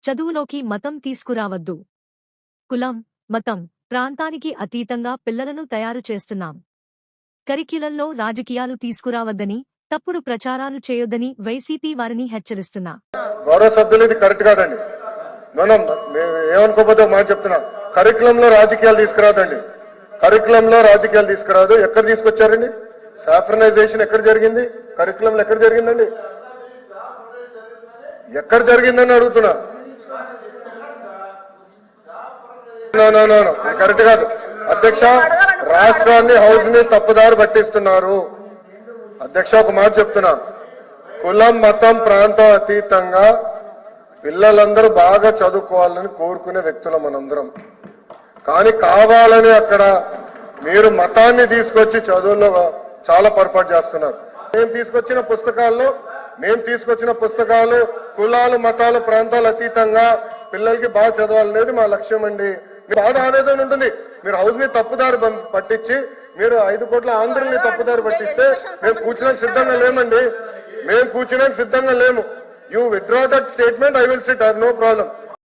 చదువులోకి మతం తీసుకురావద్దు. కులం, మతం, ప్రాంతానికి అతీతంగా పిల్లలను తయారు చేస్తున్నాం. కరిక్యులంలో రాజకీయాలు తీసుకురావద్దని, తప్పుడు ప్రచారాలు చేయొద్దని వైసీపీ వారిని హెచ్చరిస్తున్నా. గౌరవ సభ్యులు ఇది కరెక్ట్ కాదండి. మనం ఏమనుకోపోతే మాట చెప్తున్నా, కరిక్యులంలో రాజకీయాలు తీసుకురాదండి. కరిక్యులంలో రాజకీయాలు తీసుకురాదు. ఎక్కడ తీసుకొచ్చారండి? సాఫ్రనైజేషన్ ఎక్కడ జరిగింది? కరిక్యులంలో ఎక్కడ జరిగిందండి? ఎక్కడ జరిగిందని అడుగుతున్నా. కరెక్ట్ కాదు అధ్యక్ష. రాష్ట్రాన్ని హౌస్ ని తప్పుదారి పట్టిస్తున్నారు అధ్యక్ష. ఒక మాట చెప్తున్నా, కులం, మతం, ప్రాంతం అతీతంగా పిల్లలందరూ బాగా చదువుకోవాలని కోరుకునే వ్యక్తులు మనందరం. కానీ కావాలని అక్కడ మీరు మతాన్ని తీసుకొచ్చి చదువుల్లో చాలా పొరపాటు చేస్తున్నారు. మేము తీసుకొచ్చిన పుస్తకాలు కులాలు, మతాలు, ప్రాంతాలు అతీతంగా పిల్లలకి బాగా చదవాలనేది మా లక్ష్యం అండి. బాధ అనేది ఉంటుంది. మీరు హౌస్ ని తప్పుదారి పట్టించి మీరు 5 కోట్ల ఆంధ్రుల్ని తప్పుదారి పట్టిస్తే మేము కూర్చున్నాక సిద్ధంగా లేమండి. మేము కూర్చున్నాక సిద్ధంగా లేము. You withdraw that statement, I will sit, I have no problem.